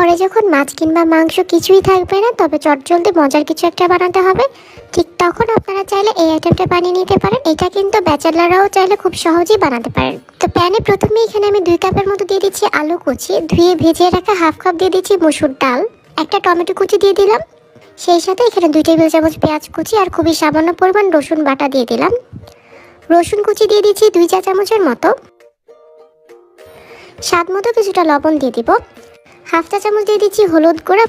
ঘরে যখন মাছ কিংবা মাংস কিছুই থাকবে না, তবে চটজলদি মজার কিছু একটা বানাতে হবে, ঠিক তখন আপনারা চাইলে এই আইটেমটা বানিয়ে নিতে পারেন। এটা কিন্তু ব্যাচেলাররাও চাইলে খুব সহজেই বানাতে পারেন। তো প্যানে প্রথমে এখানে আমি 2 কাপের মতো দিয়ে দিচ্ছি আলু কুচি, ধুয়ে ভিজিয়ে রাখা হাফ কাপ দিয়ে দিচ্ছি মসুর ডাল, একটা টমেটো কুচি দিয়ে দিলাম, সেই সাথে এখানে 2 টেবিল চামচ পেঁয়াজ কুচি আর খুবই সামান্য পরিমাণ রসুন বাটা দিয়ে দিলাম। রসুন কুচি দিয়ে দিচ্ছি 2 চা চামচের মতো, স্বাদ মতো কিছুটা লবণ দিয়ে দিব, হাফ চা চামচ দিয়ে দিচ্ছি হলুদ গুঁড়া,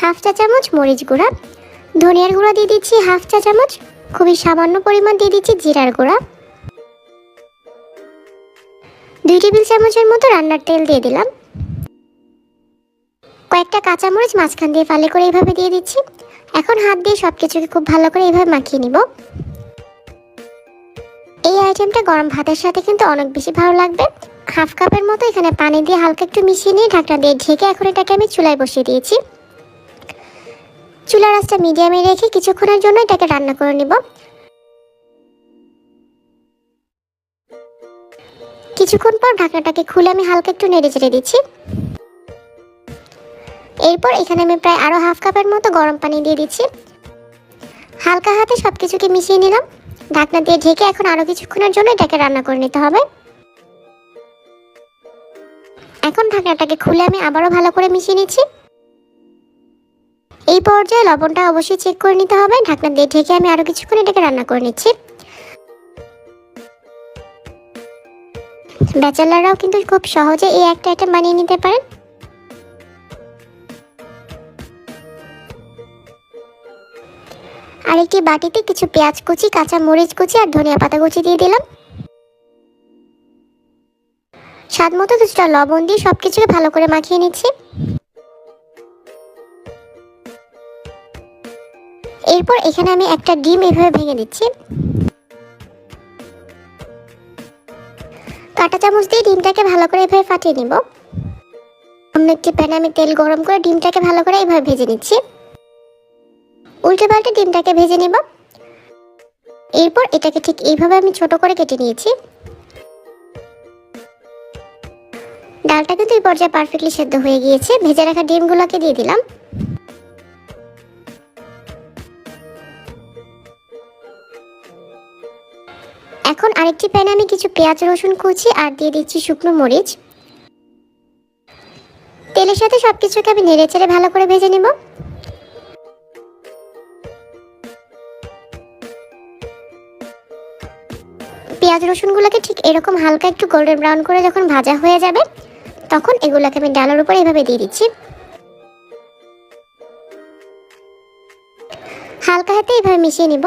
হাফ চা চামচ মরিচ গুঁড়া, ধনিয়ার গুঁড়া দিয়ে দিচ্ছি হাফ চা চামচ, খুবই সামান্য পরিমাণ দিয়ে দিচ্ছি জিরার গুঁড়া, 2 টেবিল চামচের মতো রান্নার তেল দিয়ে দিলাম, কয়েকটা কাঁচামরিচ মাঝখান দিয়ে ফালি করে এইভাবে দিয়ে দিচ্ছি। এখন হাত দিয়ে সবকিছুকে খুব ভালো করে এইভাবে মাখিয়ে নিব। এই আইটেমটা গরম ভাতের সাথে কিন্তু অনেক বেশি ভালো লাগবে। হাফ কাপের মতো এখানে পানি দিয়ে হালকা একটু মিশিয়ে নিয়ে ঢাকনা দিয়ে ঢেকে এখন এটাকে আমি চুলায় বসিয়ে দিয়েছি। চুলার আঁচটা মিডিয়ামে রেখে কিছুক্ষণের জন্য এটাকে রান্না করে নিব। কিছুক্ষণ পর ঢাকনাটাকে খুলে আমি হালকা একটু নেড়ে চেড়ে দিচ্ছি। এরপর এখানে আমি প্রায় আরও হাফ কাপের মতো গরম পানি দিয়ে দিচ্ছি। হালকা হাতে সবকিছুকে মিশিয়ে নিলাম। ঢাকনা দিয়ে ঢেকে এখন আরও কিছুক্ষণের জন্য এটাকে রান্না করে নিতে হবে। এখন ঢাকনাটাকে খুলে আমি আবারও ভালো করে মিশিয়ে নিচ্ছি। এই পর্যায়ে লবণটা অবশ্যই চেক করে নিতে হবে। ঢাকনা দিয়ে ঢেকে আমি আরও কিছুক্ষণ এটাকে রান্না করে নিচ্ছি। ব্যাচেলাররাও কিন্তু খুব সহজে এই একটা আইটেম বানিয়ে নিতে পারেন। আরেকটি বাটিতে কিছু পেঁয়াজ কুচি, কাঁচা মরিচ কুচি আর ধনিয়া পাতা কুচি দিয়ে দিলাম। স্বাদ মতো কিছুটা লবণ দিয়ে সবকিছুকে ভালো করে মাখিয়ে নিচ্ছি। এরপর এখানে আমি একটা ডিম এভাবে ভেঙে দিচ্ছি। কাঁটা চামচ দিয়ে ডিমটাকে ভালো করে এভাবে ফাটিয়ে নিব। অন্য একটি প্যানে আমি তেল গরম করে ডিমটাকে ভালো করে এভাবে ভেজে নিচ্ছি। উল্টে পাল্টে ডিমটাকে ভেজে নিব। এরপর এটাকে ঠিক এইভাবে আমি ছোট করে কেটে নিয়েছি। ডালটা কিন্তু এই পর্যায়ে পারফেক্টলি সেদ্ধ হয়ে গিয়েছে। ভেজে রাখা ডিমগুলোকে দিয়ে দিলাম। এখন আরেকটি প্যানে আমি কিছু পেঁয়াজ রসুন কুচি আর দিয়ে দিচ্ছি শুকনো মরিচ। তেলের সাথে সবকিছুকে আমি নেড়ে চেড়ে ভালো করে ভেজে নেব। পেঁয়াজ রসুনগুলোকে ঠিক এরকম হালকা একটু গোল্ডেন ব্রাউন করে যখন ভাজা হয়ে যাবে, তখন এগুলোকে আমি ডালের উপর এইভাবে দিয়ে দিচ্ছি। হালকা হাতে এইভাবে মিশিয়ে নিব।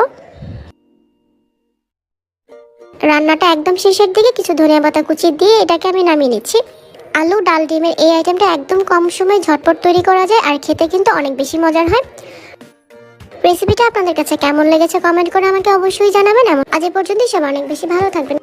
রান্নাটা একদম শেষের দিকে কিছু ধনিয়া পাতা কুচি দিয়ে এটাকে আমি নামিয়ে নিচ্ছি। আলু ডাল ডিমের এই আইটেমটা একদম কম সময়ে ঝটপট তৈরি করা যায় আর খেতে কিন্তু অনেক বেশি মজার হয়। রেসিপিটা আপনাদের কাছে কেমন লেগেছে কমেন্ট করে আমাকে অবশ্যই জানাবেন। আজ এ পর্যন্তই, সবাই অনেক বেশি ভালো থাকবেন।